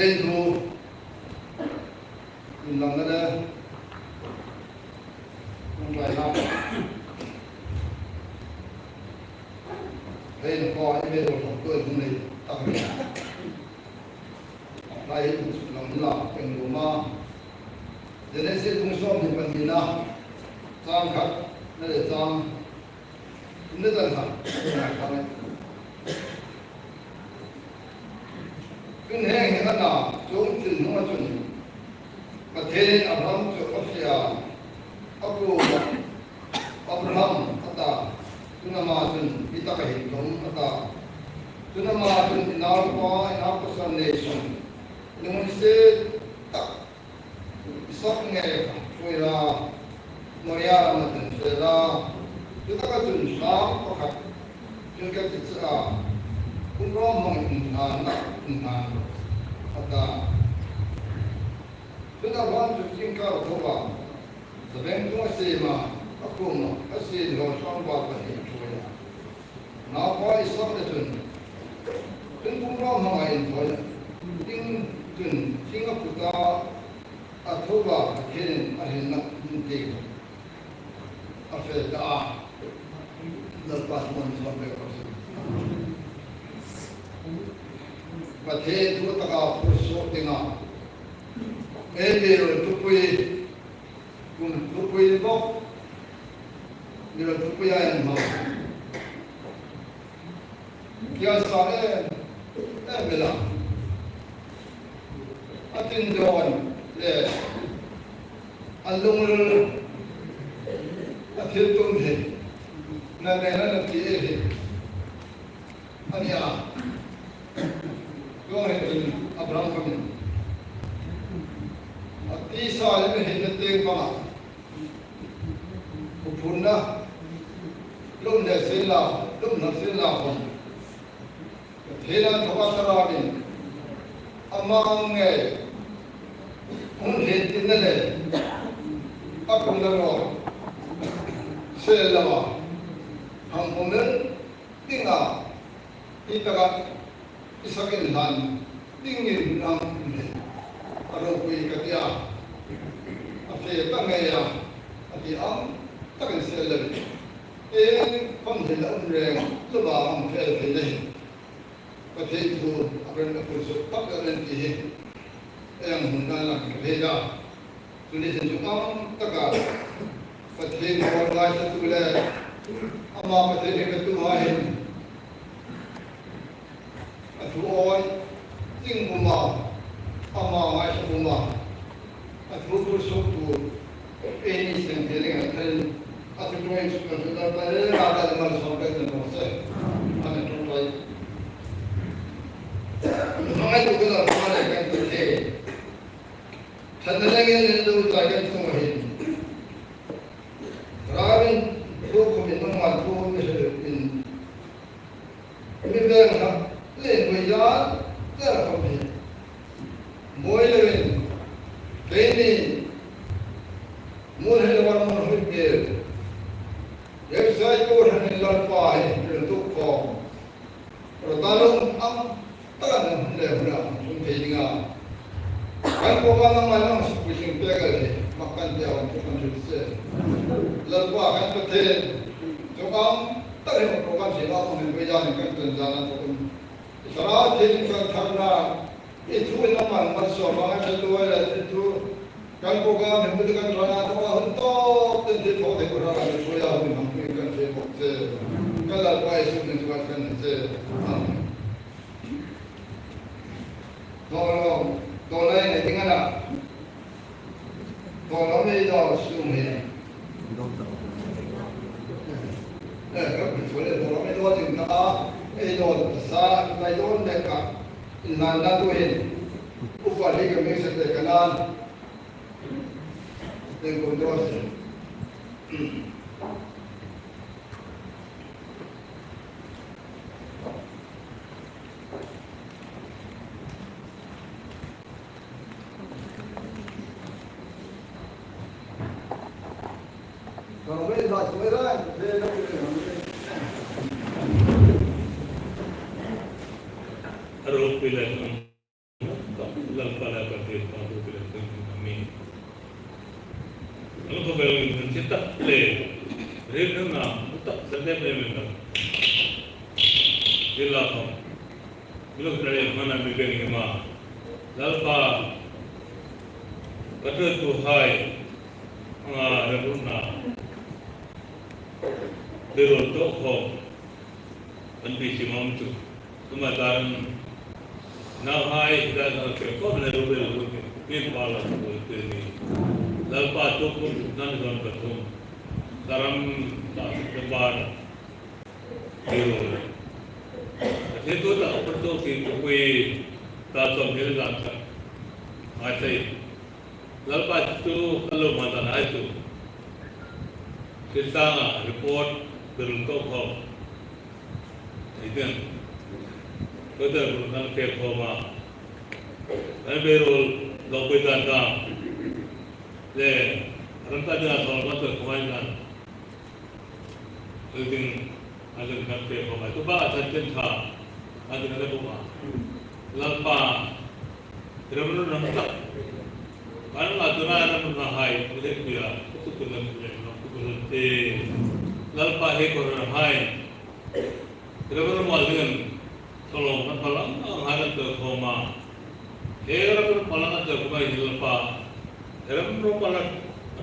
dentro nangana nangana đây có ai biết được tôi cũng này tăng đây lòng là cái người mà giờ này sẽ tung xuống thì phần gì nào trang khắc nó để trang nó rằng hẳn này cái này nó là chỗ chừng nó chừng mà thế nên Abraham chỗ Asia Abraham ta chúng ta mà chừng đi ta cái hình thống ta chúng ta mà chừng nào có nation nhưng mà sẽ ta sắp nghe rồi là Maria là một tình ra chúng ta có chừng sao có khách chúng ta sẽ cũng có mong hàng ta chúng ta vẫn thực hiện các thủ đoạn để bên chúng ta xem mà các công nó các xem rồi xong vào cái hiện trường nó có ý sắp để chúng cũng có mong hàng thôi nhưng chúng ta cũng có thủ đoạn hiện nặng như thế phải đã lepas sampai kursi. Pada itu tak kursus dengan tukui bok, bila tukui yang mau. Biasa bilang, atin jawan alung atil tumhe, nana tiye, ania, kau ini Abraham kami. Ati sahaja hendak tengok, upurna, lom nasilah pun. Thela thoka sarabin, amang hendak nale, apa nalo, selawa, hampunan, tinggal, kita isakin lan, tingin lang araw kuy katya, afe tangaya, ati ang takin selabi, pamhila unreng, lubang fel. Pati itu apa yang kursus tak ada lagi yang hendak berbeda. Tulis jumlah tegak. Pati orang satu le, ama pati ketuain. Atuoi tinggal, ama ay semua. Atu kursus tu ini sendiri kan. Atu tuai sudah ada dalam sampai dengan saya. Ada tuai. Mengenai itu kita akan terjadi. Sebenarnya ini itu akan terjadi. Rawan hukum itu mampu menjadi. Ini benar. Lain berjalan tidak kami. Mulai ini mulai orang menghubungi. Website orang yang lalpai untuk kau. Pertolongan takan lepas suntinya, kan orang mana masuk pusing pegal makan dia untuk menjual. Lepas kan betul, jokam tak ada program siapa pun berjalan kan jalan pun. Sekarang jadi karena itu nama masuk orang kedua itu kan program yang betul kan orang tua untuk tentu tahu orang ada soya pun mungkin saya kalau apa itu menjualkan saya. Tolong ini tinggal nak. Tolong ini dah sumber. Kalau boleh tolong itu tinggal. Itu besar, itu dekat. Nanda tu ini. Upah lagi kami sedang kenal. Dengan terus. Kalau boleh dah semua saya nak Arus pilihan pada parti parti pilihan kami. Kalau kau berani mencetak play, rena tak sedap rena. Jelaskan. Bila kita mana begini mah, lalpa kata tu hai, rena. Beruntuk kau, anpisi mampu, kemataran. Now hai dan kau benar benar ini malas ini. Lalpa tu pun nan betul. Sekarang tak sebar. Itu tak betul sih kui tak sambil lancar. Macam lalpa tu kalau mana itu kita report beruntuk kau. Itu betul bukan fake koma. Berul lokutan kam. Le renta dia soal betul kemana? Itu ada kan fake koma. Itu bahasa cinta. Ada koma. Lalpa tidak perlu nampak. Karena aturan ada menahai, boleh dia itu bukan boleh, itu bukan lalpa he korona hai Reverend Walden tolong kan palang haran ke koma he Reverend palang ke koma lalpa Reverend palang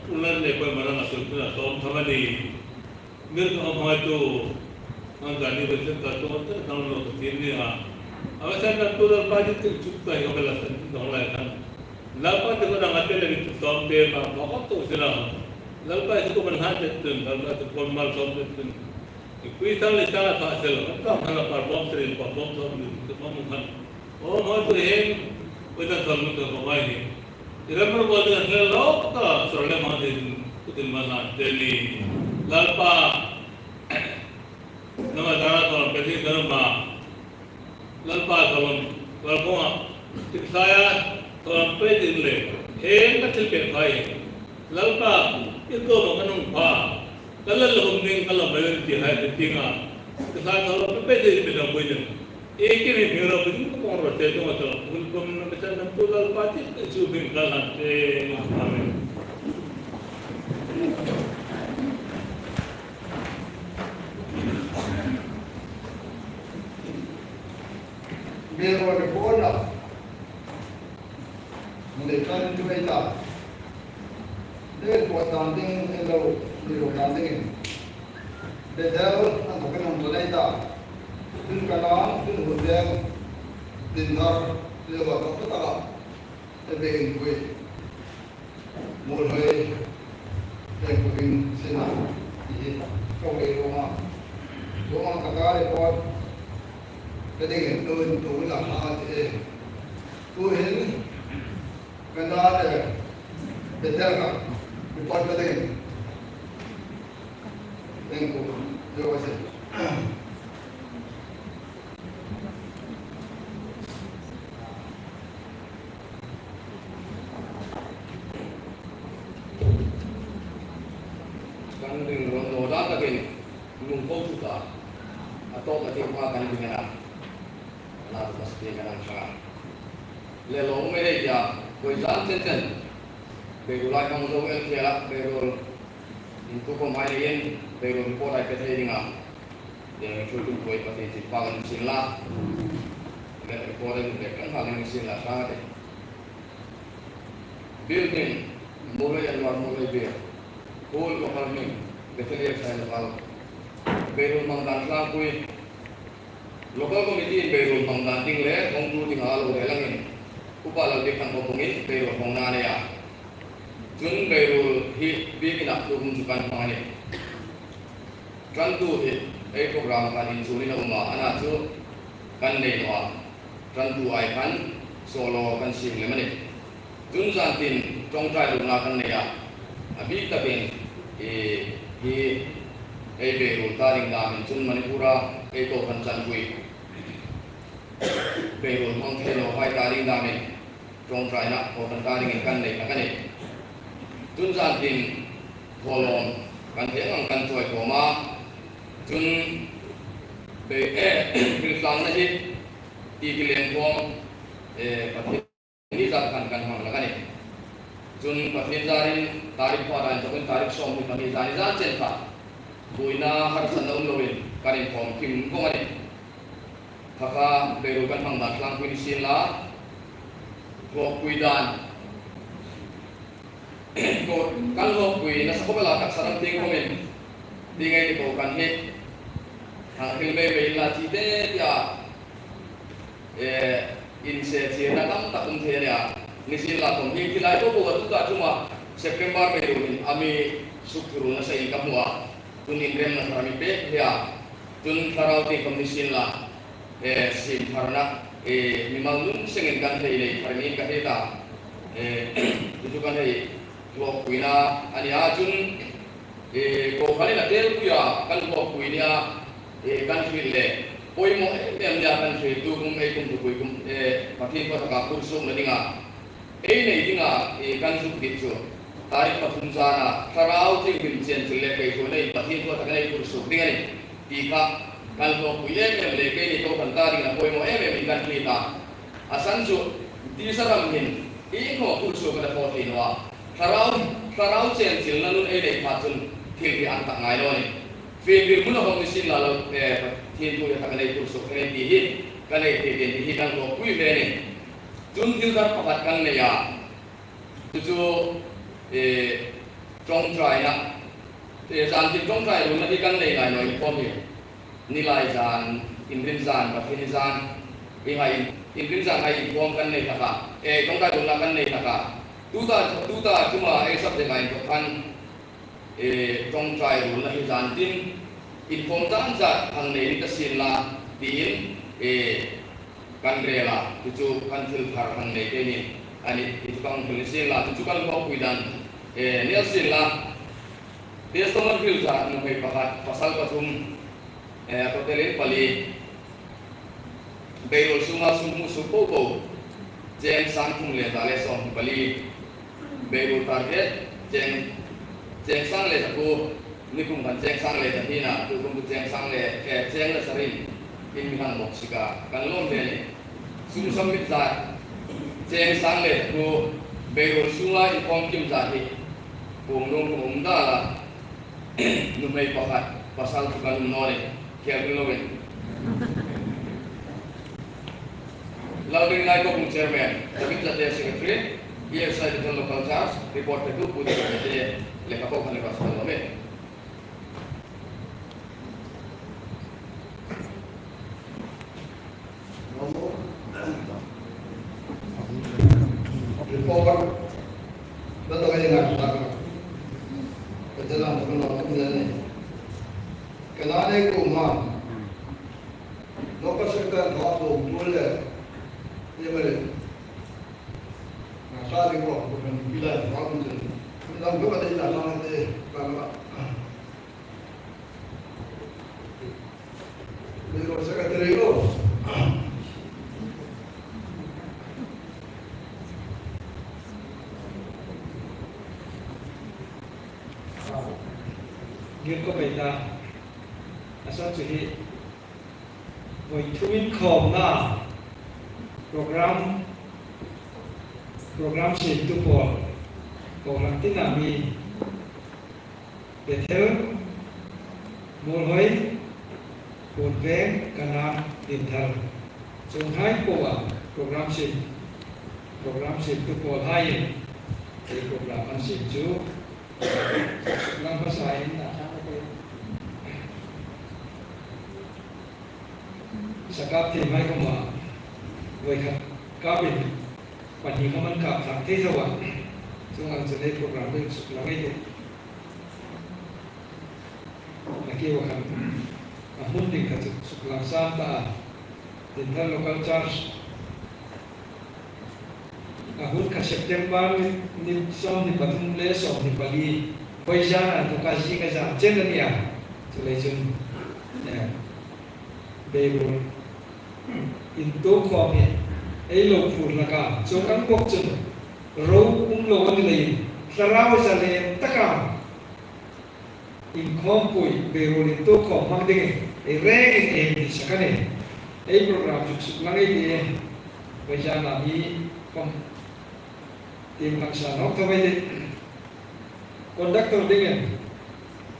tulan le ko mana asul tuna tom thamani mir ko ma to ang gani betul ka to ter kalau lo ketini ha awasan kan tu lalpa jit cukta he belasan dong lai kan lalpa tu kan ngate le tom te ma ko to sila lalpa itu kan hadet lalpa tu formal tom te Kui tang le tang apa sel, tang hana par bom sel, par bom tom le, bom kan. Oh, mau tu hem, kita selalu tu kawai ni. Iramur boleh ada lok ta, soalnya mah di mana Delhi, lalpa, nama cara kalau pergi ke rumah, lalpa kalau saya kalau pergi le, hem kecil pergi, lalpa itu bukan umpa. Kalau lehumning kalau bayar tiada tinggal, kesal kalau pede di bidang banyak. Ini hero begini kau orang itu macam, kalau macam nampu lalu pasti cubing kalah. Amin. Biar orang bola, mereka itu kita. Dia buat tanding elok. Điều đáng tin để theo anh có cái nông dân này ta tin cái đó tin hồn đen tin thật điều bảo có tất cả để về hình quỷ một hơi để của mình xin làm gì không để đúng không cả cái con cái đây hiện tôi làm hai thì tôi hiện cái đó để theo cả cái con cái đây Thank you. Terima kasih. Kan dengan roda lagi lumpur juga atau ketika kan dengan anak pasti kan sangat. Lelong mereka kuisan centen berulai kamu tahu elkialah berul itu pemain berul pola ketelinga yang cukup buat pasti cipakan sila dan pola mereka kan sila sahaja building mulai luar mulai biar whole lokal ni betul saya lepas berul mangdan selangkui lokal komiti berul mangdan tinggal kongku tinggal udah langin upah lagi kan kopungin berul mangdan ya Jun berul hit bikin aku menunjukkan mengenai Trantu hit program kan insulin rumah anak tu kan dewa Trantu kan solo kan sim lemani Jun santin congcai rumah kan dia abi tapi berul taring damin Jun manipura itu kan canggui berul mangkelo hai taring damin congcai nak orang taring kan dia kan ni Jun santin kolom kan hilang kan cuai koma Jun kristal nasi tigilen kom patin ini zatkan kan hang lagani Jun patin zarin tarik pada jokun tarik som patin zarin zat centa buina harsan daun lowin karin kom kim komani kaka berukan hang daslang kuin sila kok kuidan kalau kui nasa ko pala tak sarang ting komen tingay di ko kan hit hasil be la chite ya inse chena kam takum the ya nisila kom hi kilai ko ko ta cuma September be rin ami sukuru na sa ikamwa tunin rem na rami pe ya tun tarau ti kom nisila sim harna mimalun sengin kan the ile karni ka heta itu kan he Tuak kuina ani ajun ko kali na tel kuya kan tuak kuina kan fille poi mo em dia kan fille tu kum kum patin pa ka kurso nadinga nei dinga kan su kitso tarik patun sana karau ti vincent le kai ko nei patin pa ka nei kurso dinga ni tika kan tuak kuya em le kai ni to kan tarik na poi mo em kan kita asanjo di saram hin ko kurso ka po tinwa Karau chen chil na nun ay patun til bi ang tak ngai lo ni Pilih mula komisi lalu thiên tu yang kami itu suka ini dihi, kami dihi kan kau kui beri, jun filter pakatkan ni ya, tu trong trai nak, jangan trong trai lu nanti kan ni lah noi komi, nilai jan, inrin jan, batin jan, ihai inrin jan hai kom kan ni taka, trong trai lu kan ni taka, tu ta cuma sab dengan itu kan trong trai lu nanti jan tin inform dan zat hang ni kasin la diin kan rela tuju kan filter hang ni ini ani itu kan polisin la tuju kan kau kuidan ni asin la dia semua filter nukai pakat pasal patum hotelin pali Beirul sunga sumu supopo jeng santung le tale som pali Beirul target jeng sang le aku ni kung kan jeng sang le tahina tu kung jeng sang le ke jeng le sarin in mihan moksika kan lom le sum samit za jeng sang le ku Beirul sunga in kom kim za hi kung nong da la numai pakat pasal tu kan nore kia lowen lalu dengan ko kung chairman tapi jate secretary EFSI the local charge report itu putih jate lekap ko kan lepas lome report betul kan yang ada kedalam kemudian ini kenapa kumam lokal sekitar waktu mulai dia beri nasa di bawah bukan bila waktu itu dalam dua kali dalam itu kalau beliau sekitar itu Gil ko baita asa chuhi voi thuin khom na program sin tu por ko lakti na mi betel mol hoi kon veng kana din thal chung hai ko program sin tu por hai program sin chu lang pasai na sakap tim hai koma voi khat kabin pani kaman ka thak the sawa chung ang chale program de langai de laki wa kan ahun din ka suklang santa dental local charge ahun ka September ni som ni patum le som ni bali voi jana to ka ji ka ja chen nia chale chung Beirul into komi lo pur laka so kan kok chun ro lo kan le sarao sa le taka in kom pui Beirul into kom mang ding re di sakane program suk langai di bajana hi kom tim laksa nok to bai conductor ding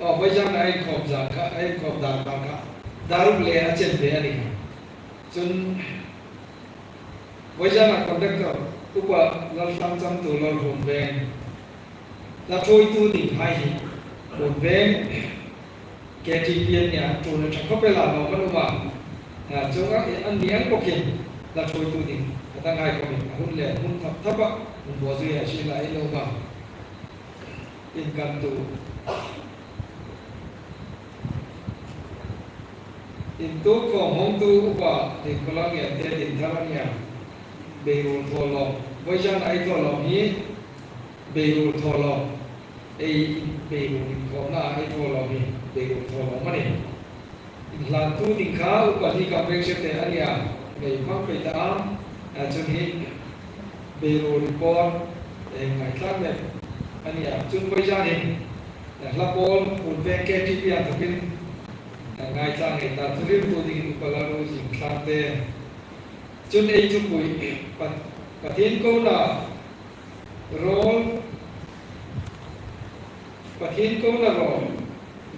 bajana ai kom za ka ai kom da ka daru le a chen de ani chun wajana conductor upa lal sam sam tu lal hom ben la troi tu ding hai hi hom ben ke ti pian ya tu na thak pe la no man upa chung an niang ko kin la troi tu ding ta ngai ko min hun le hun thap thap hun bo ji ya shi lai lo ba in kan tu itu ko hong tu upa di kolang ya dia di tharania Beirul tholo bojan ai tholo ni Beirul tholo Beirul ko na ai tholo ni Beirul tholo mani lan tu di ka upa di ka pek se te ania bei mak pe ta chun hi Beirul report ngai tlang ne ania chun bojan ni la pol un ve ke ti pia tapin ngai sang ngai ta thurim tu ding palaru sing khate chun ei chu pui pathin ko na rol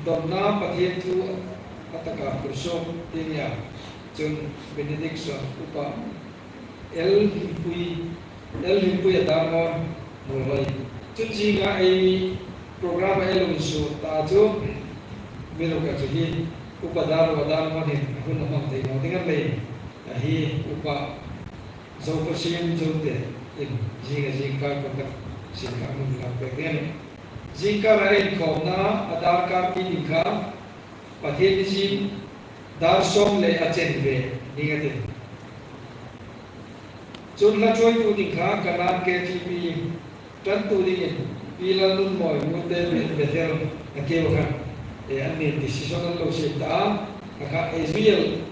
Donna Pathientu Ataka Pursok Tinya Jun Benediction Upa El Himpui Adamon Mulhoi Jun Jinga ai program El Unsu Taju Miloka Juhi Upa Daru Adamon Hun Amang Tino Dengan Lei Hi Upa Zauko Siyam Jote In Jinga Pakat Singa Mungla Pekden Jingka rain kona Aadhaar card ki dikha Pathian jin dar som le achen ve ningate chun la choi tu dikha kanan KTP tan tu dingin pila nun moi mute betel akewa kan e anni decision lo se ta aka SBL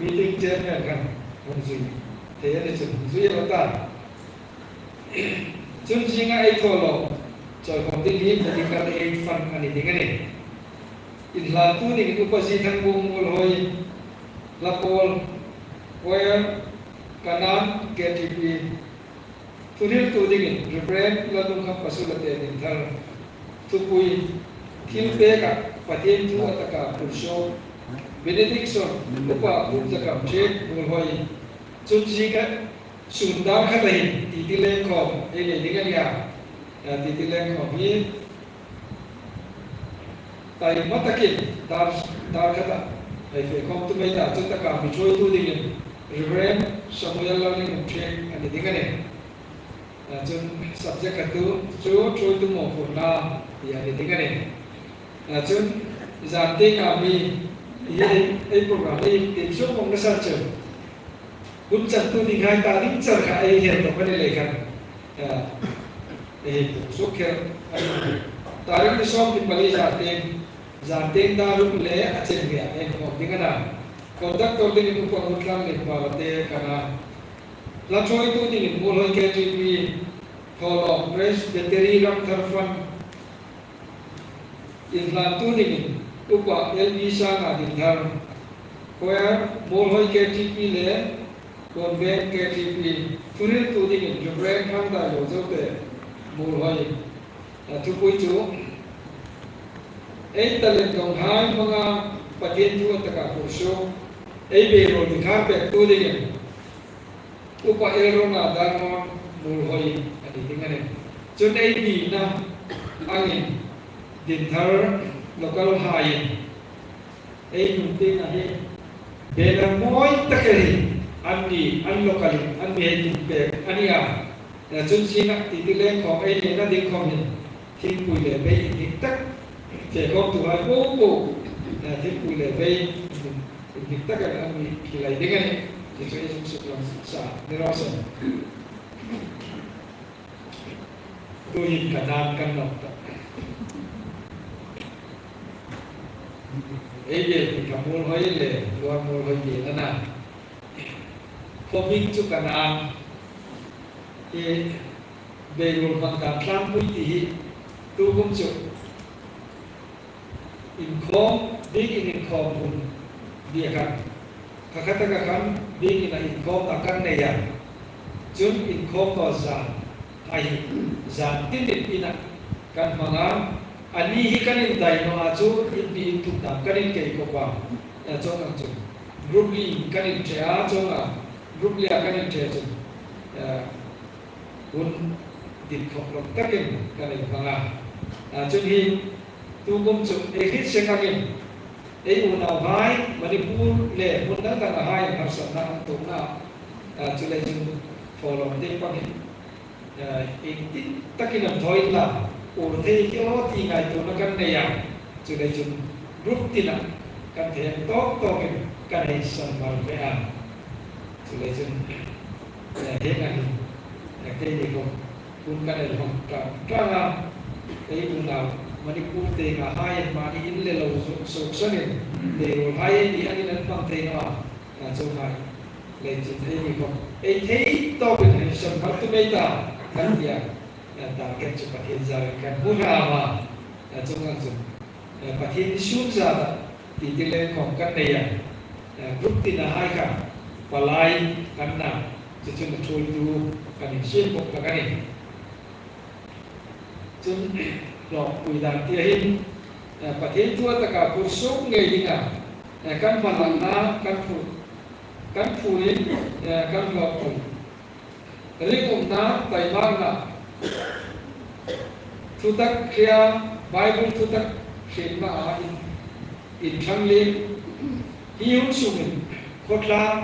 meeting chairman kan onzui te ane chun zui ta chun jinga ai tholo Choi kom tin hi jadi kata ai fan ani dengan ni. Inla tu ni upasi thang bung mul hoi lapol where kanan KTP tunil tu dingin refrain lalu kam pasulate ni thar tupui kilpe ka patien tu ataka pulso benediction upa upjaka check mul hoi chunji ka sundar khatahin titile ko ele dengan ya titilen ko hi tai matakin dar kata ai fe kom tu mai ta chunta ka mi choi tu dingin Reverend Samuel Lalling check ani dingane chun subject ka tu choi tu mo ko na ya ni dingane chun zante ka mi ai program ai tin so mong na sa chun bun chan tu ding hai ta ding char ka ai hian to bane le kan sukher tarik ni som ki pali jateng daru le achen ge en ko dingana contact to ding ko ko tlang ni palate kana la choi tu ding mo loi ke ji tholo press battery ram tharfan in tu ding upa LB sa na din thar where mo loi ke ji le kon be ke ji tunil tu ding jo brand khang da lo jo te mùi hôi thu cuối chú ấy ta lên đồng hai mga patien thu tất cả cuộc sống ấy về rồi thì khác biệt tu đi upa erona dan ngon mùi hôi thì tiếng này cho nên đi na angin din thar local high ấy nung tin là hết để làm mối tất cả anh đi anh local anh về đi về anh à chun singa titilen ko ai ne na ding khom ni thing pui le be ni tak che ko tu hai ko thing pui le be ni tak kan ami kilai dengan ni che che su sa ni ro sa tu yin kanan kan nok ta ai ye ki kamul hoi le luar mul hoi ye na ko min chu kanan về rồi bằng cả trăm quý tỷ tu công chụp income big in income pun dia kan kakata kan big in income takkan ne ya jun income to ai tin ina kan manga ani hi kan in dai no aju in bi tu ta kan in ke ko pa cho kan chu group li kan in cha cho nga group li kan in cha chu un dit khop lok takin kan ai manga chun hi tu công chụp ekit sengangin ei unau hai Manipur le mun dang dang hai har san na tu na chule jin follow te pangin ekit takin am thoi la ur the kilo ti ngai tu na kan ne ya chule jin group ti na kan the tok tok kan ai san mal ve a chule jin he ngai ke ni ko kun kan ai hom ka ei unau Manipur te nga hai ma ni in le lo so sanin te ro hai ni ani nan pang te na so hai le chin te ni ko e te to bin ni sam ma tu me ta kan dia ta ken chu pa thiên gia kan hu ra ma chung ngang chung pa thiên shu za da ti ti le khom kan ne ya group ti na hai ka palai kan na chu chu chui tu kan ni shin ko ka ni chung lọc quỳ đàn tia hin ประเทศทั่วตะการกุศลเงี้ยดิงากันพลังน้ำกันฟูนี่กันหลอกผมเรื่องน้ำไต่บ้างนะทุตักเขียไบเบิลทุตักเขียนมาอินทั้งเล่มฮิวสุมิโคตรlang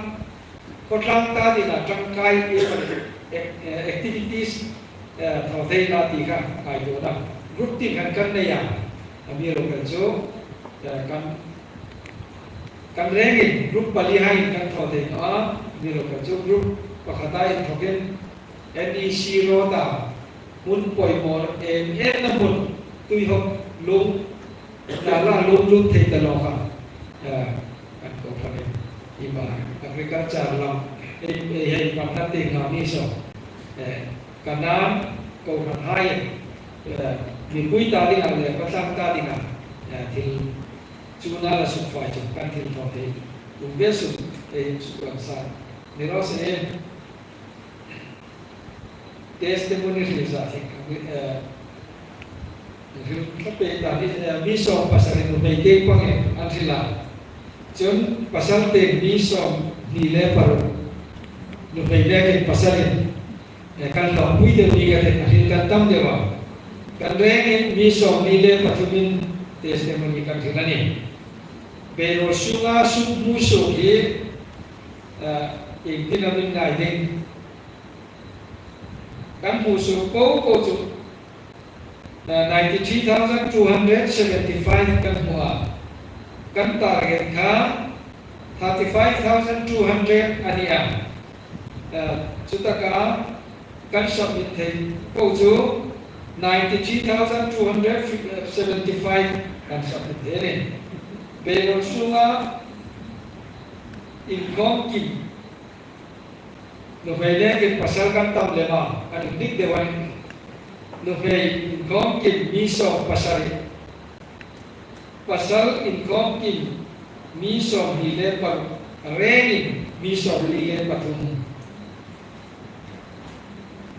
ตาดีนะจังไกactivities ทอเทนาตีกันไกตัวนั้นกรุ๊ปที่กันในอย่างมีโรกันโจกันเร่งกรุ๊ปบริหารกันทอเทนามีโรกันโจกรุ๊ปปะขัดได้ทอเกน NEC โรตามุนปล่อยมอเอ็มน้ำมุนตุยหกลุงนาล่าลุงเทตลอค่ะกันก็ทำเองอีมาagriculture เราให้ความทัดเตียงเรานี่สองการน้ำก็ทำให้มีปุ๋ยตาดินอะไรก็สร้างตาดินที่จุน่าละสุดฝ่ายจุดการที่ทำให้ลุงเบสุดสุดการสร้างในรอบเส้นtestimony ที่จะที่ถ้าเป็นตาดิมีสองภาษาในตัวเองก็เองอันที่ละจนภาษาเต็มมีสองnilai baru, nilai yang pasarin, kan lampui dia niaga hasilkan tam jawab, kan rengen misal nilai patumin testimoni kan kirani, berosunga sub musuh ye, ingin namin ngaiding, kan musuh kau tu, 93,275 kan semua, kan target kan 35,200 ania chúng ta kan submit thì câu chú 93,275 kan submit thế này về một số income kim nó về đây cái pasal kan tam lema kan dik dewan nó về income kim miso pasal income kim misal nilai per ranking misal nilai patung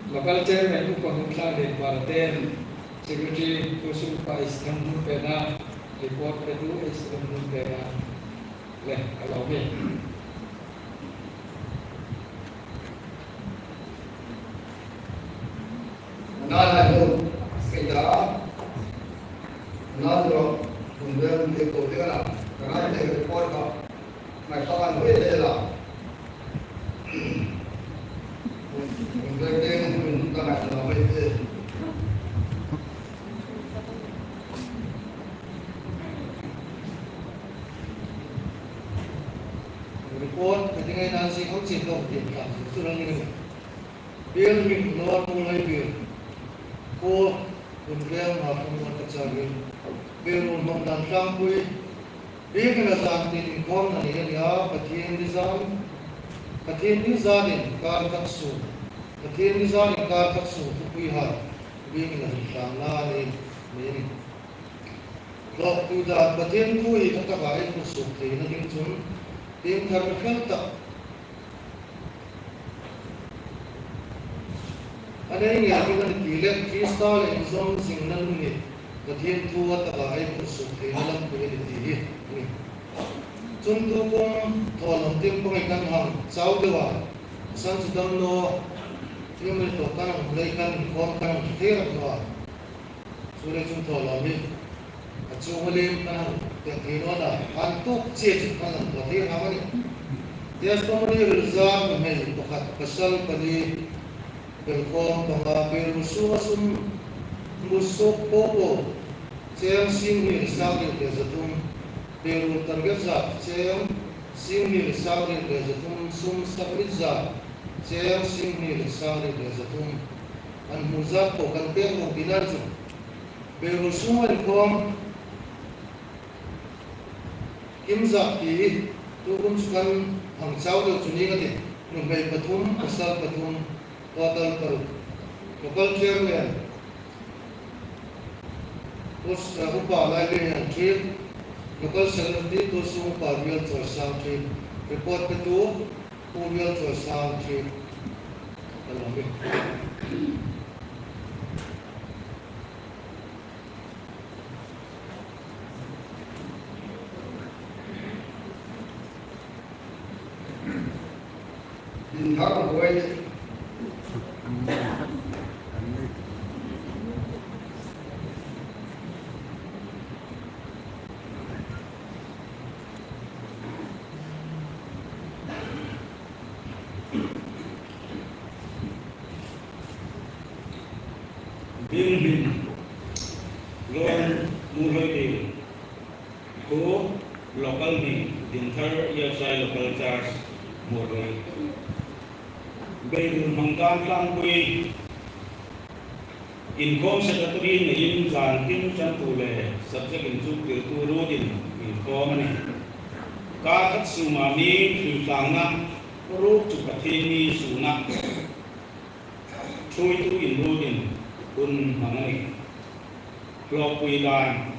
local chairman itu kontra di Parten secretary khusus Pak Istanbul pena report itu Istanbul pena leh kalau ni nada itu kita nada kemudian kita dengan karena ada report kau, masalah itu ada lah. Mungkin dia mungkin tak ada nama itu. Report ketika nanti kau cinta kita, sudah ini. Biar luar mulai biar, kau kemudian apa yang terjadi, biar umum dan sampai एक नज़ार दिन कौन नहीं लिया कथीन निज़ारिन कार तकसु कथीन निज़ारिन कार तकसु तो कोई हार बींग नहीं शामला ने मेरी लोग तू जा कथीन तू ही तक बाई को सुखते नहीं चुन बींग घर में फैलता अने ये आगे का कीले क्रिस्टल इंसान सिग्नल में कथीन तू तक बाई को सुखते नहीं लग कोई नहीं chúng tôi cũng thọ lòng tin của ngành ngân hàng cháu đưa vào sang chủ tâm nó nhưng mình tổ căn lấy căn con căn thế là vào cho nên chúng thọ lòng đi chúng mới lên căn hàng tiền thì nó là ăn tốt chia chừng căn hàng của thế nào vậy thế tôi mới đi ra mình hay tổ khát pasal kali belkom bahwa berusuh musuh popo yang sini sekali kezatum Peru tergesa, cem sini lisari lezatum sum sabriza, cem sini lisari lezatum an muzak ko kan peru binarju. Peru suman kom imza ki tukum sukan ang chau do chuni ngati numbai patum pasal patum total paru. Local chairman us rupa lagi yang trip local secretary to sum parvial for sound trip report to parvial for sound trip along din thar boy Bin bin Lon mulai di ko local ni dinter yasai local charge mulai Bayrul mangkan lang kui income secretary na yin zan tin chan tule subject in chu ke tu ro din income ni ka khat sumani thu tanga ro chu pathini suna chui tu in ro din kun mangai lo kui dan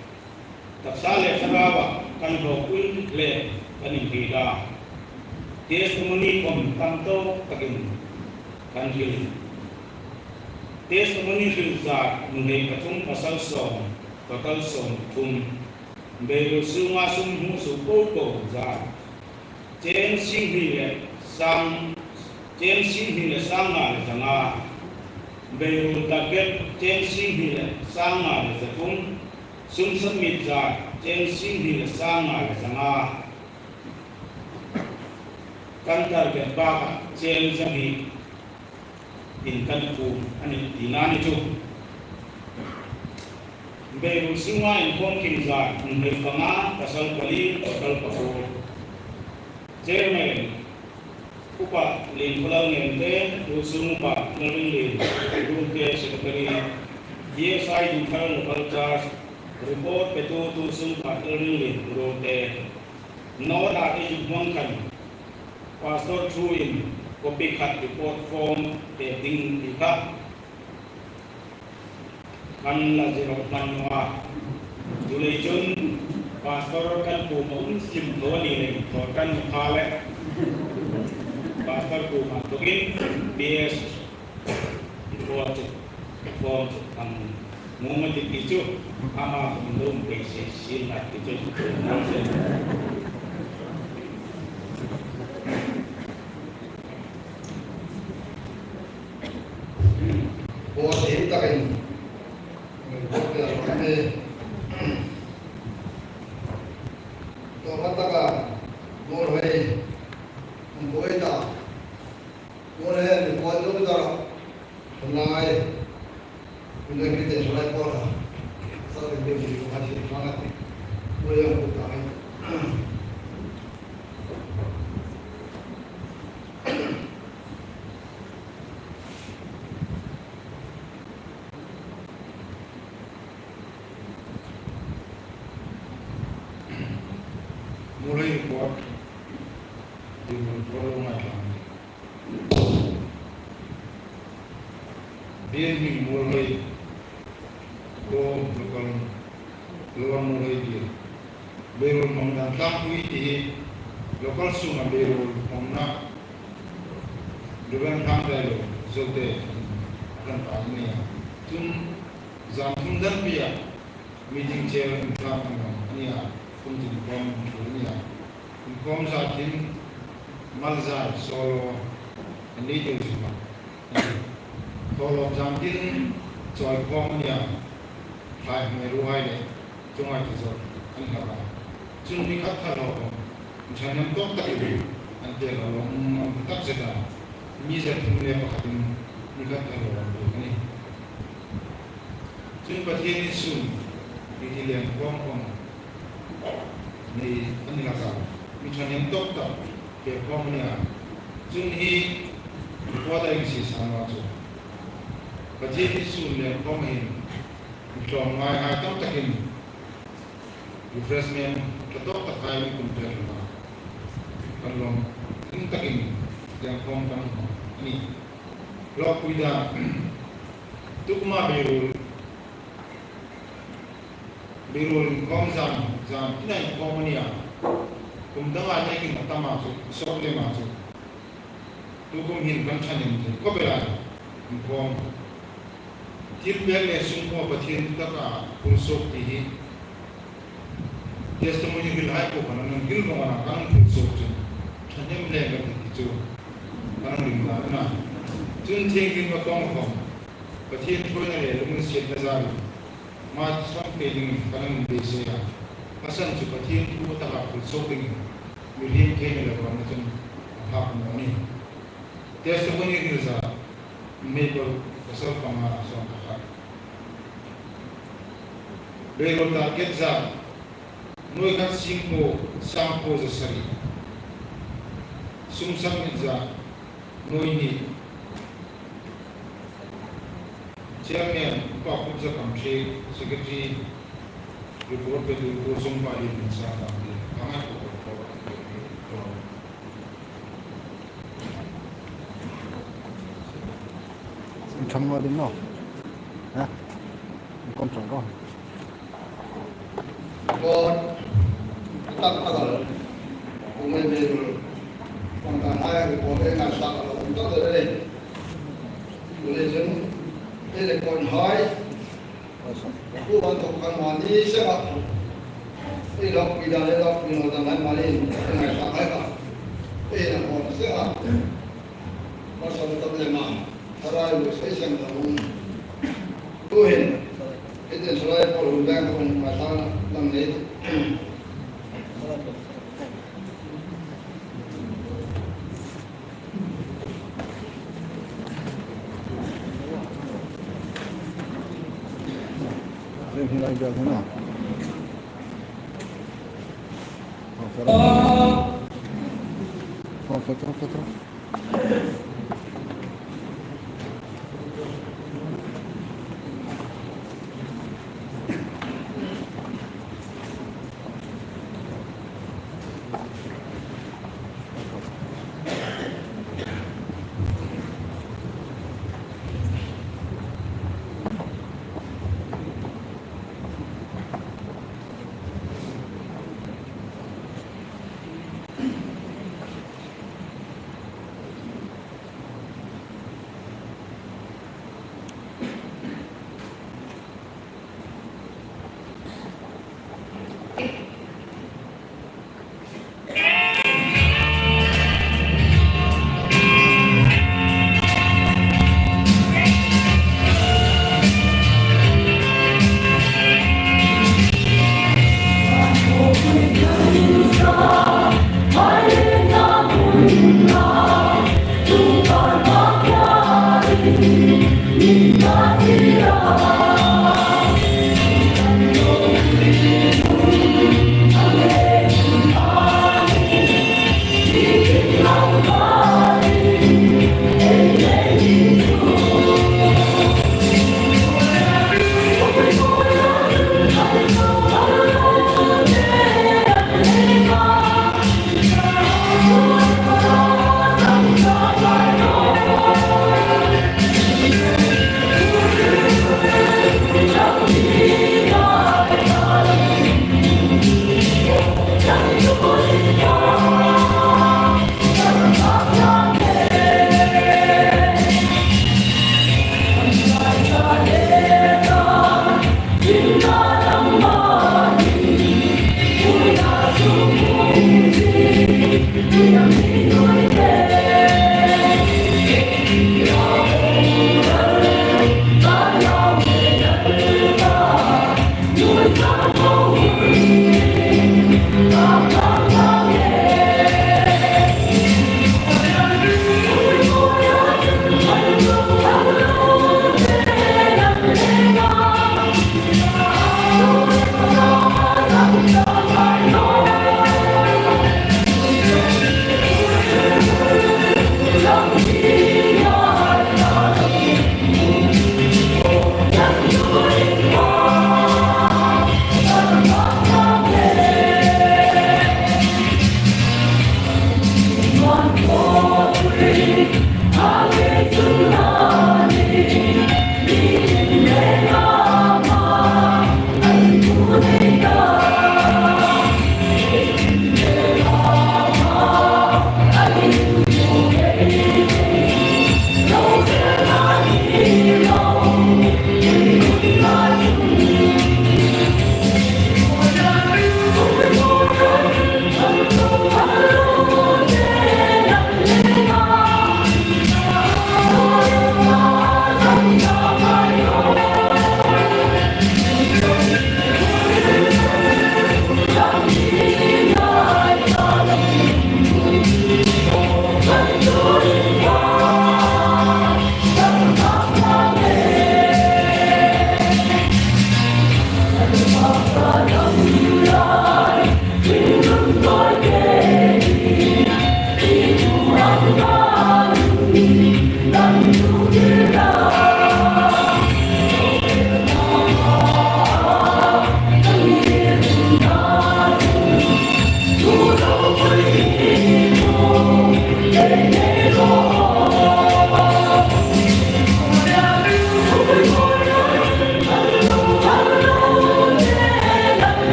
tak sale sarawa kan lo kui le kaning hida testimony kom tanto takin kanjil testimony filza nunei patung pasal som total som tum belo sunga sum hu su ko za chen sing hi le sang na le janga belo taket chen sing hi le sang na le zatum sum mit za chen sing hi le sang na le janga kan target ba chen jami in kan fu ani dinani chu be singa in kom kin za ne fanga pasal pali pasal papo jermen upa lin pulau ngente usung pa nalin lin ke secretary ye sai di thal local charge report petu tu sung pa nalin lin rote no da is one kan pastor through in copy cut report form dating dikap kan la zero manwa julai jun pastor kan pumon sim dhoni ne to kan khale pastor ku matokin bs report form ang moment dikicu ama belum base sin at itu Buat kita kan, buat kami, to mataga, mulai, mulai dah, mulai buat tu dah, mulai, mulai kita mulai pola, sampai begini masih sangat, mulai yang utama. Mulai buat di rumah dia ni mulai ko bukan luar mulai dia berul mengantam kuiti lokal sungai berul mengna dengan tanggal zote dan pagi tun zamun dan pia meeting chair entah ni kunci kom dunia kom sakin malzar solo ini tu semua kalau jamkin coy kom ya fly meruai le cuma itu so angkara cuma ikat kalau macam tu tak ada ante kalau tak sedar misal punya pakai ikat kalau ini cuma pakai sun ini yang kom ni ani laka macam yang doktor ke komnya junhi kuada isi sama tu kaji isu yang komin macam mai atau takin refreshment ketok takai kumpulan kalau ini takin yang kom kan ini lo kuida tukma birul kom zam ina komnia kum danga ne ki matama so soble ma so tu kum hin kan chanin ko bela kom tirpel ne sum ko pathin taka pulsok ti testimony bil hai ko kana gil ko na kan pulsok chanem le ga ti chu kana lim na na chun thing lim ma tong khom pathian thoi na le lung siat na zar ma som pe ling kanam be se ya asan chu pathian thu ta ka phul so ding mi lim ke ne la ko na chun ha mo ni testimony ni za me ko asal pama so ka be ro ta get za noi kan singko sampo za sari sumsam za noi ni chairman pa kupsa kamche secretary report pe du ko sumpa ni sa ta ni kama ko Trong ngồi đến nọ hả con chồng con tak tagal umay meron pangkanaya ko ay nasa untuk dari tulisan telepon hai bukan tukang mandi sebab ilok bidang ilok binodangan malin dengan sakay ka nak orang sehat masa problema harai usai dalam tuhin itu selain perundang pun masalah dalam itu Ini lagi jalan mana? Oh, foto.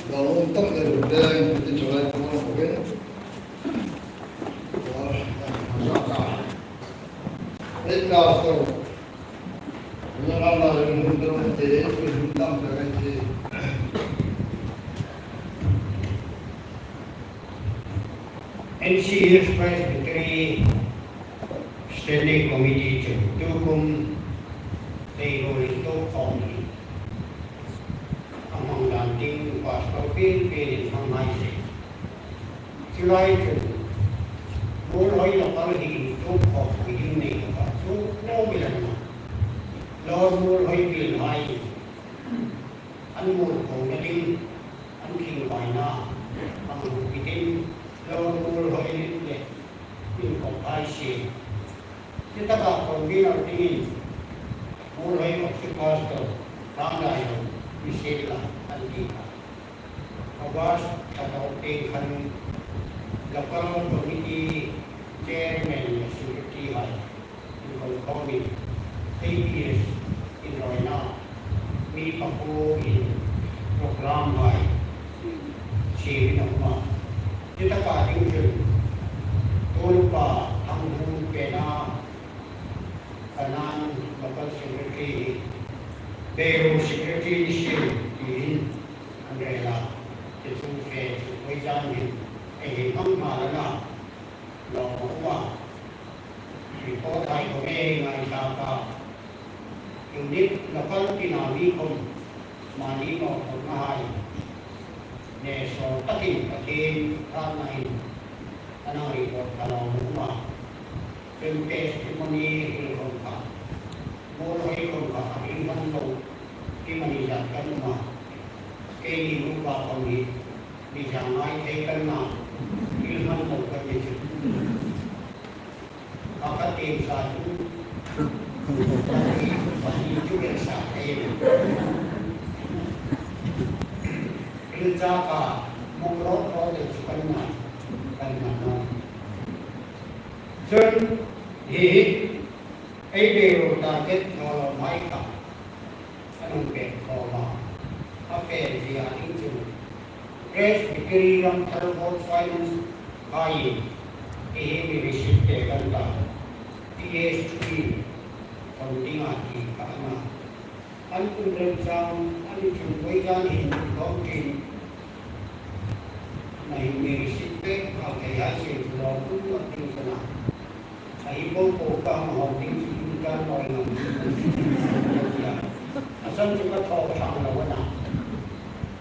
Lalu untuk dari kita coba kemana mungkin. Ina so mengenal dari mundur dari hitam dari ini. NCF Presbytery Standing Committee to dukung payroll itu kami among landing pastor pilih mengaisi selain itu mulai lapar hidup kau ini apa tu mau bilang lalu mulai bilang an mul kau jadi an king baina ang bikin lalu mulai ini ini kau aisi kita tak kau bilang ini mulai waktu pastor ramai Bismillah al-Dika. Awas atau tingkan local committee chairman security high in Komi 8 years in Royna. Mi paku in program high. Si nama. Kita kadang jel. Tulpa tanggung kena kanan local security. Pero security issue in Andrea itu ke wajan memang malah lawa report hai ko ngai sapa unit lokal tinami ko mani no ngai ne so takin ranai ana report kalau rumah testimoni ko ka mulai ko ka iman lo dimanjakan rumah kini lupa kami bisa naik karena ilmu bukan itu maka tim satu tapi juga saya kerja ka mengrok oleh sebenarnya karena jadi ini target kalau mereka anong koma apa dia itu Presbytery ng Talbot Finance High ini dirisipte kanta PSP kontinga di kana an kundrem sang an chungwei jan hin kontin na dirisipte kaya si lo kun tin sana ai bo ko ka ma tin kan noi ng asan juga tahu sang lawan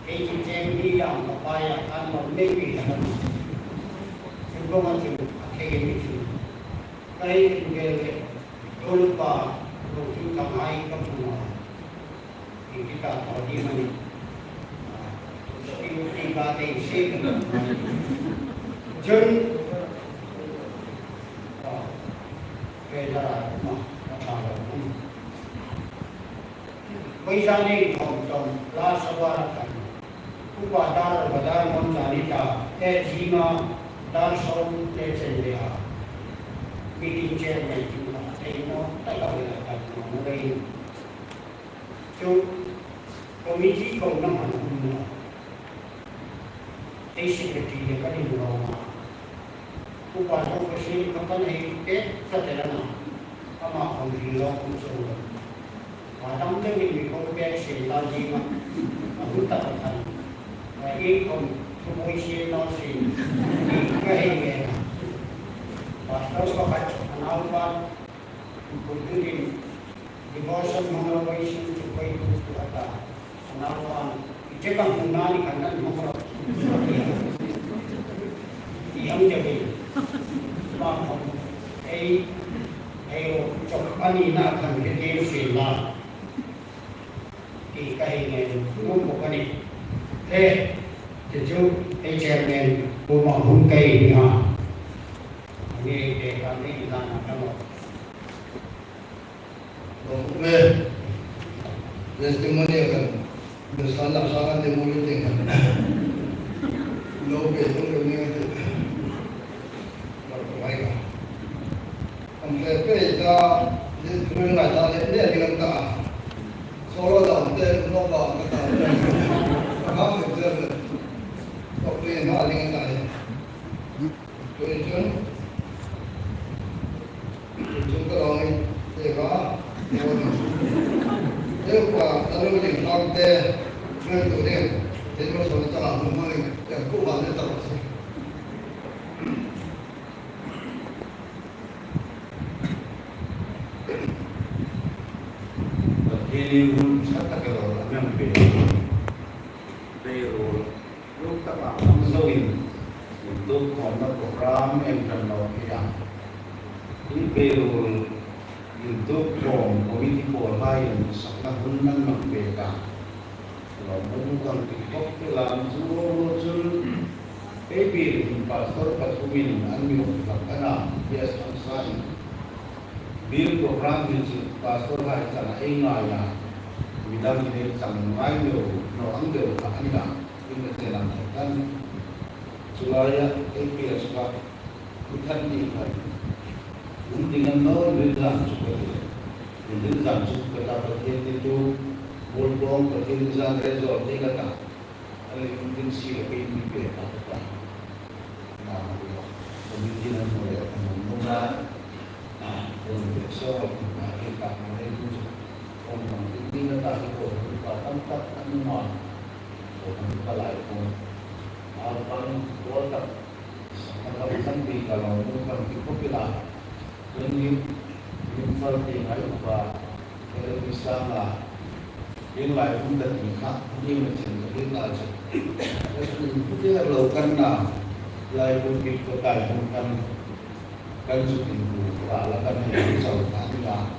ini jadi yang apa akan memiliki sebelum itu akhir itu kait dengan lupa untuk kamai kamu kita tahu di mana seperti batin sih jadi kailan mah bây giờ này tổng là sawara kan upa dar badar mon janita e jima dar son te chendya meeting chairman jima e no tagawila kan mo dai so committee ko naman no e secretary ka ni no upa ko kasi kapan e sa telana ama ang hilo ko so Adam tu ni kompet sila jima, aku tak tahu. Ini kom semua sila sih, kehingga. Pasal pakai analpan, kemudian devotion motivation supaya itu ada analpan. Jika mengenali kanan mengenal, yang jadi, bahkan coba ni nak kan jadi sila. Thì cái này cũng một cái này thế thì chú cái chairman của mọi hung cây thì họ nghe để cảm thấy là trong một về testimony kan bersama sangat dimulai lo besok ini itu mereka sampai kita di rumah tadi dia dengan tak Solo da te no ba ka ta ka ma se Kok tu yang nak dengan tak? Tuan. Chúng ta nói để có nếu mà ta nói chuyện làm thế nên tụi em thì nó sẽ cho làm một người để cố gắng để tập luyện. Ini pun satu kalau memang pero lúc các bạn không dối untuk kontak program yang terlalu hilang. Ini pero untuk komiti pola yang sangat benar berbeda. Kalau bukan TikTok dalam seluruh pastor pasumin anjing karena biasa saya. Bil program itu pastor hari sana ingaya bidang ini sangat mayu no angel anda ini jalan kan sulaya APS ka bukan dikai dengan no bidang seperti ini bidang seperti apa itu bolong perkembangan resort ini kata oleh mungkin siapa ini beda apa nah pemimpinan mulai mengenal untuk seorang kita menuju orang ini tak ikut kita tempat anuman orang kalai pun apa orang kalau sampai kalau bukan itu kita ini seperti apa kalau bisa lah ini lain pun tak nikah ini macam ini aja jadi kita lakukan lah lain pun kita tak bukan kan sudah alasan yang jauh tanya,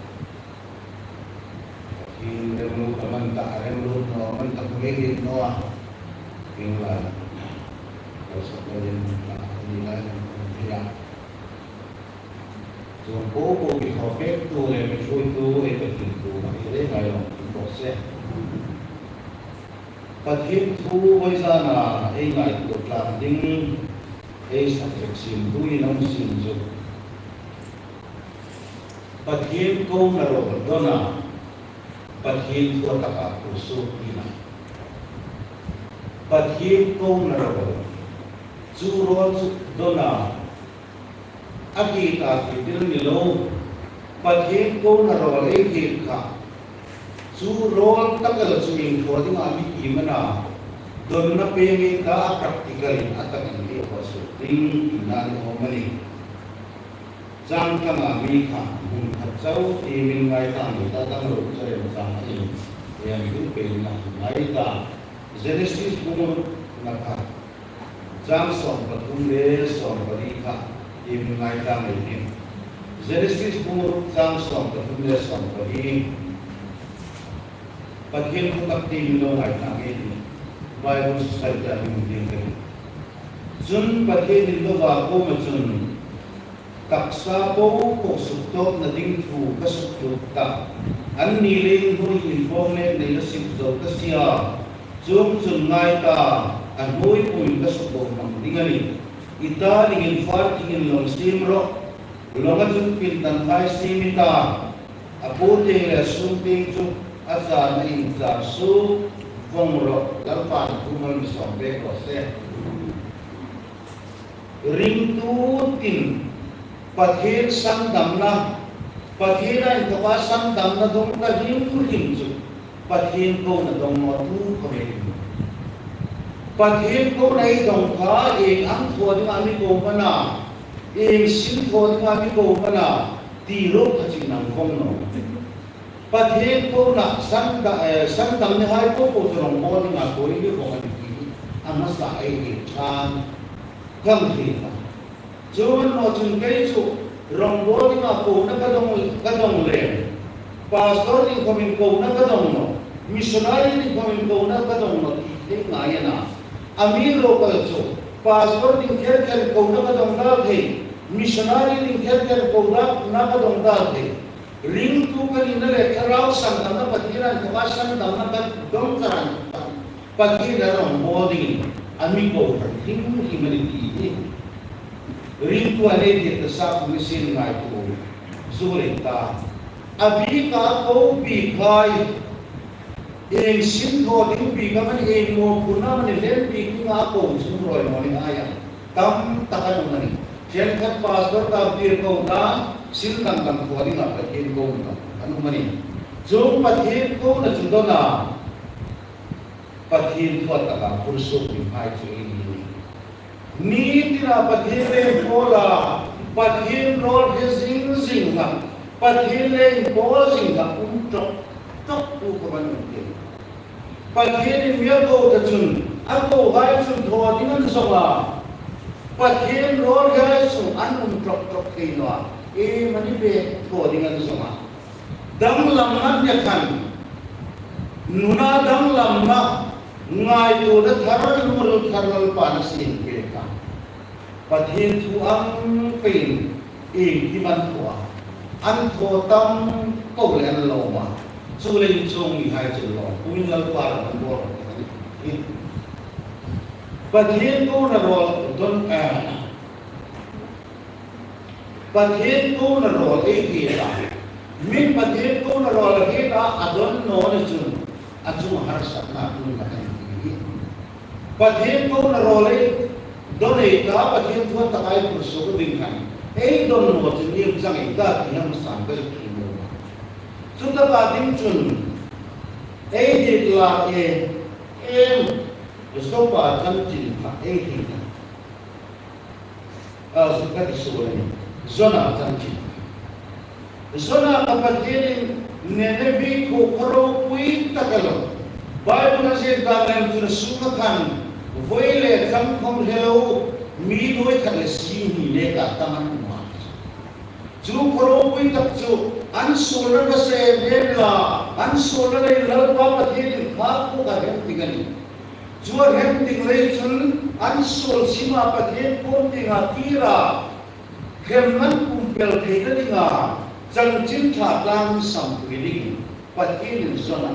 ini dulu teman tak ada dulu teman tak boleh noah, tinggal, kalau sekolah nilai yang so poco di corretto e mesuito e pertinto, ini kalau proses, pertinto biasanya ingat itu planting, subjection tu ini sinjo. Pathin ko naro dona pathin ko taka puso ina pathin ko naro juro dona akita kitil nilo pathin ko naro ekil ka juro takal suming ko di mami imana dona pengi ka practical atak ini pasu ting inan omani jang kama mi ka Sau timin ngai ta mi ta tang ro chere sa ai ya mi ku pe na ngai ta Genesis kumur na ka jang som patum le som pari ka timin ngai ta mi ni Genesis kumur jang som patum le som pari pathin ku tak tim lo ngai ta ni Bible society ta mi ding ke jun pathin lo ba ko ma jun taksa po ko suktot na ding thu ka suktot ka an niling hui informe na ilasip daw ka siya zum ngai ta an hui pun ka suktot ng dingali ita ningin far tingin long simro longa zum pintan kai simita apote la sumping zu asa na inza su vongro lalpan kumal misombe ko se ring tutin pathin sang damna pathina in kawa sang damna dong ka him ju pathin ko na dong mo tu ko me pathin ko nai dong ka eng ang tho ni ami ko pana eng sin tho ni ami ko pana ti ro ka chi nang kong no pathin ko na sang dam ni hai ko ko jong mo ni nga ko ni ko ani ki ang sa ai ni chan kam thi Juan mo chun kay chu rongbo ni ma ko na kadong le pastor ni komin ko na kadong no missionary ni komin ko na kadong no ti ngaya na amiro ko chu pastor ni kher ko na kadong na the missionary ni kher ko na kadong na the ring tu ka ni na le kharau sang na patiran ka san na ka dong saran patira rongbo ni amiko ring ni maniti ring tu ale di tasap mesin ngai tu zulita abi ka ko bi khai eng sin tho ding pi ka man eng mo puna man len pi ki nga ko chung roi mo ni aya tam takan mani chen khat pastor ta bir ko da sin kan kan ko ding a pathin ko na anu mani chung pathin ko na chung do na pathin tho ta ka purso pi hai chu ni tira pathin le bola pathin rol he zing zing ha pathin le bola zing ha tok tok tu ko man ni pathin mi ko ta chun a ko hai chun tho ding an so ba pathin rol ga su an tok tok ke no e mani be tho ding an so ma dam lam na ya kan nuna dam lam na ngai tu da tharal mul tharal pa na sin ke ka pathin thu ang pin eng ki man thua an tho tam ko le an lo ma chu len chung ni hai chu lo pun lal pa la man bo pathin ko na ro don a pathin ko na ro e ki ta min pathin ko na ro la ke ta adon no na chun aju har sak na tu na pathin ko na ro le don ei ka pathin thua ta kai pur so ding kan ei don no chin nim jang ei ta ki ham san ka ki no chu ta ba ding chun ei dit la em so pa kan chin ka ei hi na so ka ti so le zona kan chin zona ka pathin ne ne bi ko kro pui ta ka lo Bible na se da kan chu su ka kan voi le tham không hello mi noi khat le si ni le ka taman ma chu kro pui tak chu an solar na se me la an solar le lal pa pathin kha ko ka hem tingani chu hem ting le chun an sol sima pathin ko tinga tira hem man kum pel the ka dinga chang chin tha lang sam ri ding pathin zona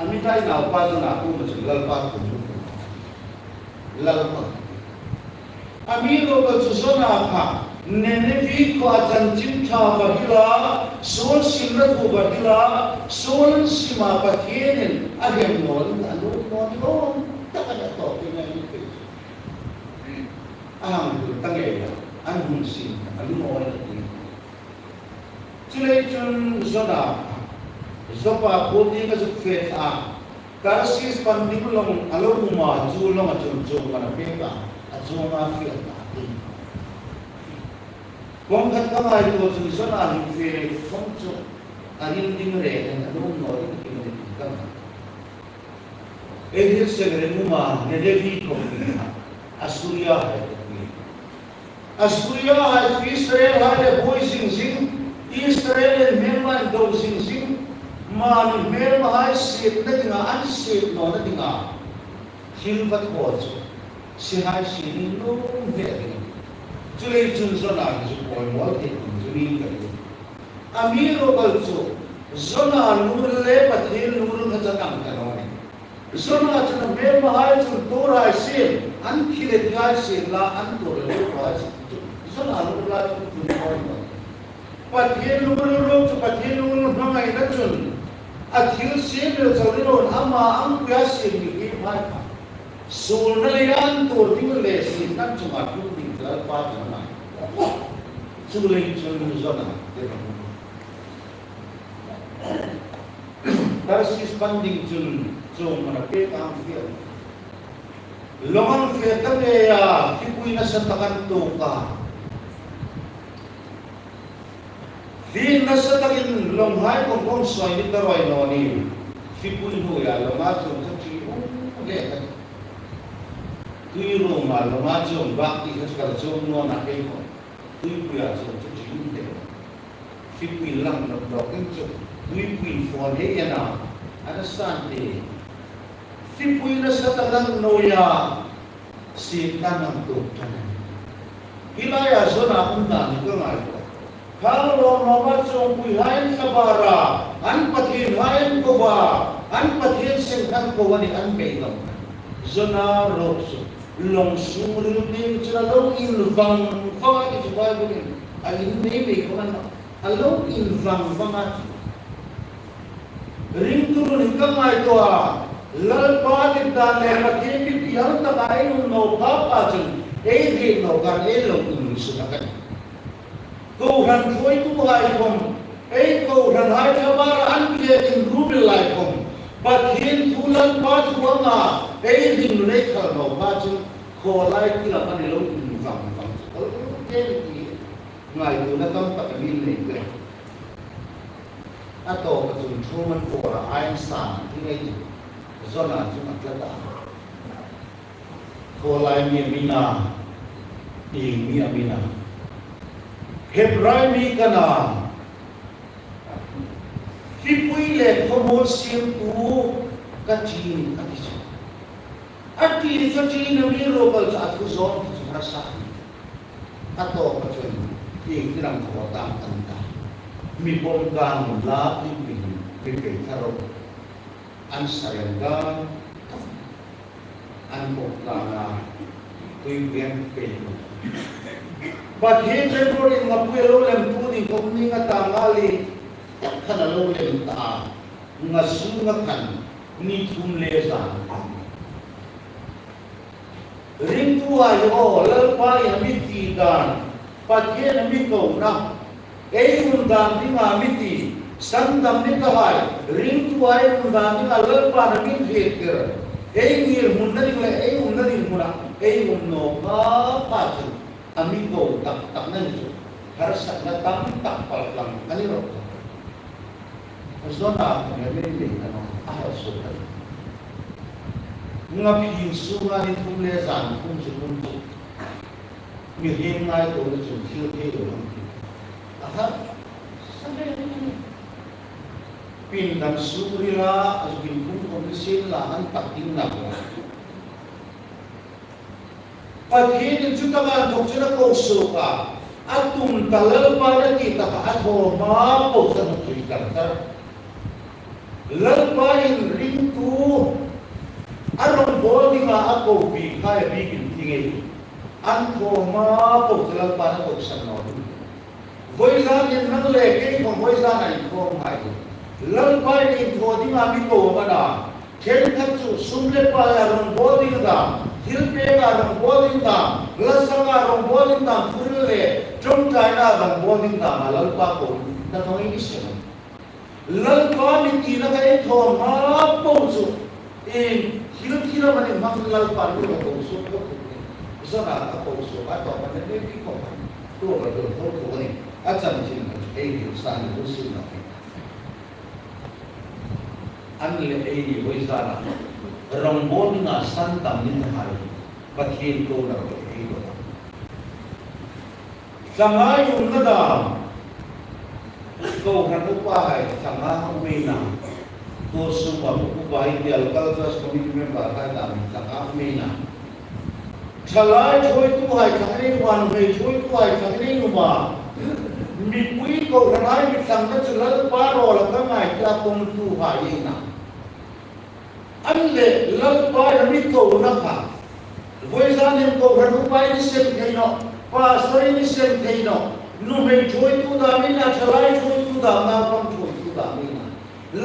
amitai na pa zona ku ma chu lal pa ku lalpa amigo ko susona kha nene vi ko ajan chim tha bahila sol simra ko bahila sol sima pathien agem non anu non no takada to kina ni pe aham tangela an hun sin anu mo ni chule chun zona zopa ko ni ka zu fe a Karsis panding long aloruma ju long chu mana peka ajuma fi ta kong khat ka mai ko chu sona ni fe kong chu anin ding re na no no ni ni ka e hi se re muma ne de vi ko ni asuria hai Israel hai boy sing sing Israel memang do sing sing man mer mahai sit na dinga an sit no na dinga hil bat ho chu si hai si ni no ve ni chu le chun zona ju poi mo te ju ni ka ni amiro bal chu zona nur le pathil nur ka chakam ka no ni zona chun mer mahai chu to rai sin an khile dinga sin la an to le ro chu zona nur la chu poi mo pathil nur ro chu pathil nur no ngai na chun akhil sin le chawrin ama ang pya sin ni ki mai ka sul na le an tur ding le sin kan chuma tu ding la pa na ma chu le chun zona Tarsis panding chun chung mana pe kam fia longan fia ta le ya ki pui na sa takan tu ka Din nasa takin long hai kong kong soy ni taroy no ni sipun ho ya lo ma chung sa chi ho le ka tui ro ma lo ma chung ba ki ka ka chung no na ke ko tui pu ya chung sa chi ni de sipui lam no do ken chung tui pu fo le ya na ada san de sipui nasa takan no ya si kan nam tu tan hilaya zona unda ni ko ngai Kalau nama chung pui hain sabara, an pathin hain ko ba, an pathin sengkan ko wani an beidam. Zona roksu, long sumril din chuna long ilvang, fanga ki chubai bunin, alin ne be ko man, along ilvang fanga. ring tu ni kamai to lal pa ti dan le ma ke bi piang ta kai no pa pa chun ei ri no kan ei lo tu su na kan ko ran thoi tu hai kom ei ko ran hai tha ba an ke in ru bil lai kom ba thin thu lal pa chu nga ei ring le khal no pa chun ko lai ti la kan lo tu fam fam ke ni ngai tu na kam ta min le ke atau kecun cuma orang Einstein ini zona cuma kelada. Kolai mina, ini mina. Hebrai mi kana. Hipui le komosim tu kacin kacin. Arti kacin ni robal saat kuzon cuma rasa. Atau kecun ini dalam kota tanda. Mi bonggang la pipi karo an sayanggan an bonggang tuigen pe but he people in mapuelo lem pudi komni ngatangali kana lo lem ta ngasunga kan ni thum le san ring tu ayo lal pa ya mi ti dan but he na mi ko na ei undang di ngamiti sandam ni kahai ring tu ai undang di ngalal pa na min hekir ei ngir munna di ei unna di muna ei unno pa chu amigo tak nan chu har sak na tam tak pal lang ani ro zona ne me ni ano ah so ta ngapi sunga ni tumle san kum chu mi hin ngai to chu thiu thiu aha sampai ini pindang surila azbin kum komisil lahan takding na paghin juta ka doktora ko suka atum talal para kita ka atho ma po sa tuitar lal pain rintu arong bodi nga ako bi kaya bigin tingay anko ma po sa lal para ko sa no voi ra nhân năng lệ cái còn voi ra này không phải lân bay đi thua đi mà bị tổ mà đã trên các chủ sung lên bay là đồng bố đi cả thiếu bê là đồng bố đi cả lân sang là đồng bố đi cả thua lệ trong trái là đồng bố đi cả mà lân ba cổ ta nói ý gì lân ba đi kia là cái thua mà bổ sung thiếu thiếu mà đi mang lân ba đi bổ sung cái là bổ sung cái đó mà nên đi không tôi là được thôi của mình ắt chắn chỉ là ai hiểu sang được sự nào anh là ai hiểu với sao nào rong bốn là san tầm như thế này bắt hiện câu nào được ai đó chẳng ai dùng cái đó câu hắn lúc qua hay chẳng ai không biết nào tôi xung quanh cũng qua hiện giờ các giáo sư member hai làm chẳng ai không biết nào Chalai choi tu hai changni wan hei choi tu hai changni numa mi pui ko ranai mi sangka chulal paro la kangai ta kom tu hai na an le lal pa la mi ko na kha voi san hem ko ran pai ni sen thei no pa soi ni sen thei no nu hei choi tu da mi na chalai choi tu da na pam choi tu da mi na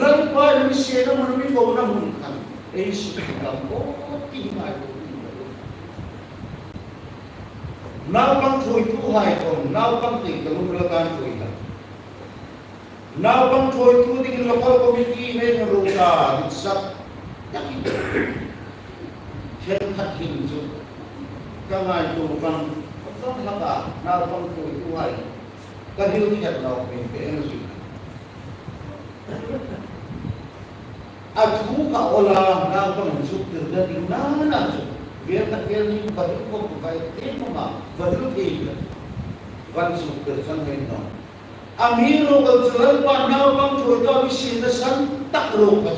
lal pa la mi se na mun mi ko na mun khan ei su ka ko ti mai nào băng thôi tu hai còn nào băng tỉnh cái lúc là gan thôi là nào băng thôi tu thì cái local committee này nó rung ra bị sắp nhắc đi trên khát hình chung các ngài tu băng không làm cả nào băng thôi tu hai cái điều thiệt nào mình phải làm gì thú cả ola nào băng chút từ đây đi nào chút biar tak biar ni baru kau bukai tema baru tiga van suker san heno amiro kau jalan panau bang jodoh bisi nasan tak roka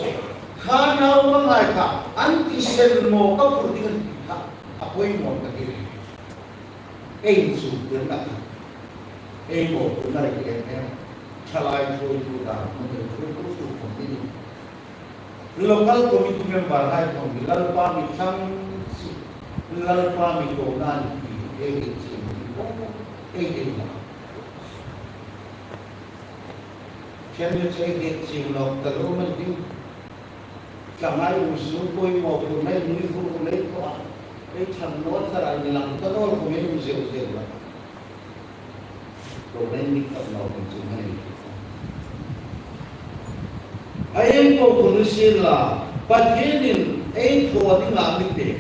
khana mangai ka anti sen mo kau purtingan ka apa yang mau kiri suker nak mo benar kita chalai jodoh dah menjadi jodoh kompeni local committee member hai kau bilal pamitan lal pa mi ko nan ki e chi e khen như thế thì chịu lọc tờ lô mình đi chẳng ai uống xuống tôi một lúc này như vụ lấy có cái thằng nó ra lại làm tao nó không biết uống rượu rượu là rồi nên đi tập nào cũng chịu này ai em có cũng xin là bắt hiền ấy thua thì ngã mình để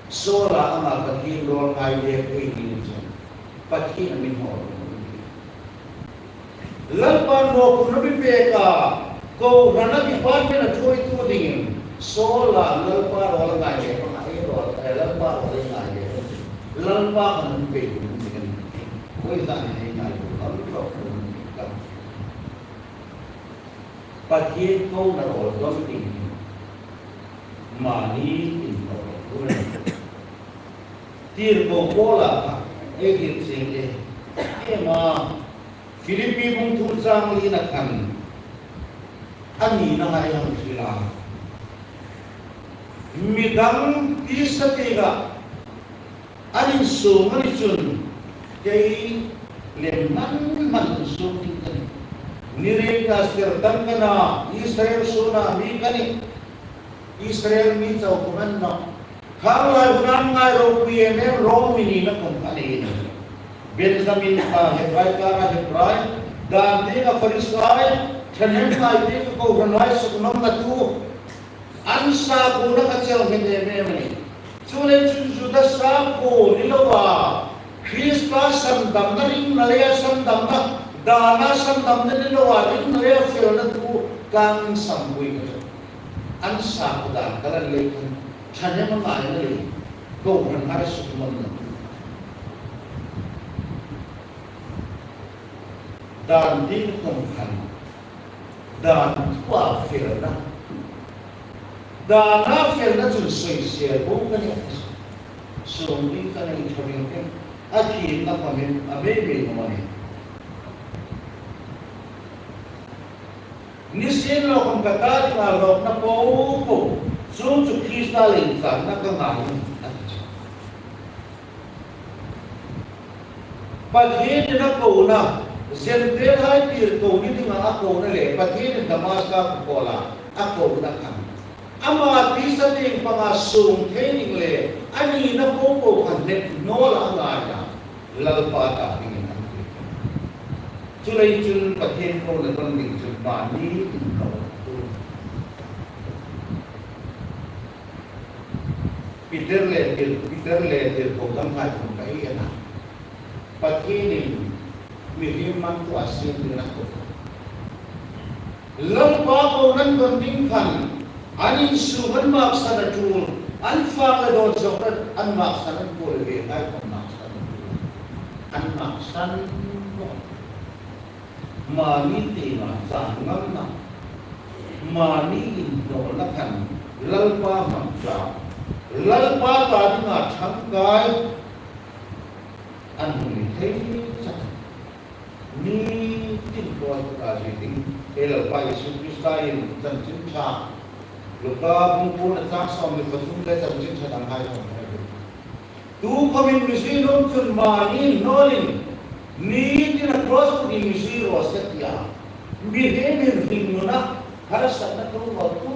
số là mà bắt hiền rồi ngay để cái gì chứ bắt hiền mình hỏi lần ban đầu cũng nó bị bê cả câu rắn bị bắt cái là chui tu đình số là lần ban đầu là ngày để mà ai rồi tại lần ban đầu là ngày để lần ban nó bị với dạng này ngày cũng không có được bắt hiền câu là rồi đó đình mà đi tìm rồi tiền bộ cô là cái hiện sinh đấy cái mà Philippines bung thu sang li na kan ani na ngay ang sila midang isa tiga anin sung ani chun kay lemman man sung tingkan nire ka sirtan kana Israel suna mi kani Israel mi chau kuman na khalai bunan ngai ro pm ro mini na kon ani Benjamin ka Hebrai ka Hebrai dan dia ka Farisai thanem kai dia ka ko ranai sukunam na tu ansa puna ka chel hinde me mani chule chun juda sa ko nilawa Krista sandam na ring nalaya sandam na dana sandam na nilawa ring nalaya fel na tu kang sambui ka ansa ko dan kala lekan thanem ma na le ko ranai sukunam na dan din không thành dan qua phiền đó dan na phiền đó chừng soi sẻ bốn cái này xuống đi cái này cho mình cái khi nó còn mình bé mà này ni xin lo không cả cái mà lo nó cố xuống chụp khi ta lên phản nó có ngại và khi nó cố nào Zen te hai tir ko ni tinga ako na le pathin Damascus ko la ako na kan ama ti sa ting panga sung the ning le ani na ko ko kan ne no la nga ya lal pa ta ting na chu lai chun pathin ko na kon ning chu ba ni ko Peter le ko tam hai ko kai na pathin Miriman tu asyik dengan aku. Lempa kau nan berding kan, anin suhan maksana jul, anfa ledon zokat, an maksana jul lebih baik an maksana jul. Mani tina sangat na, mani indo lakan, lempa maksa, lempa tadi ngacang kai, an melihat ni tin ko ta ji ting el pa Yesu Krista in chan chin cha luka bung pun ta som ni pathum le chan chin cha dang hai thong tu khamin misi nom chun ma ni nolin ni tin cross ni misi ro setia mi he min thing na har sa na ko tu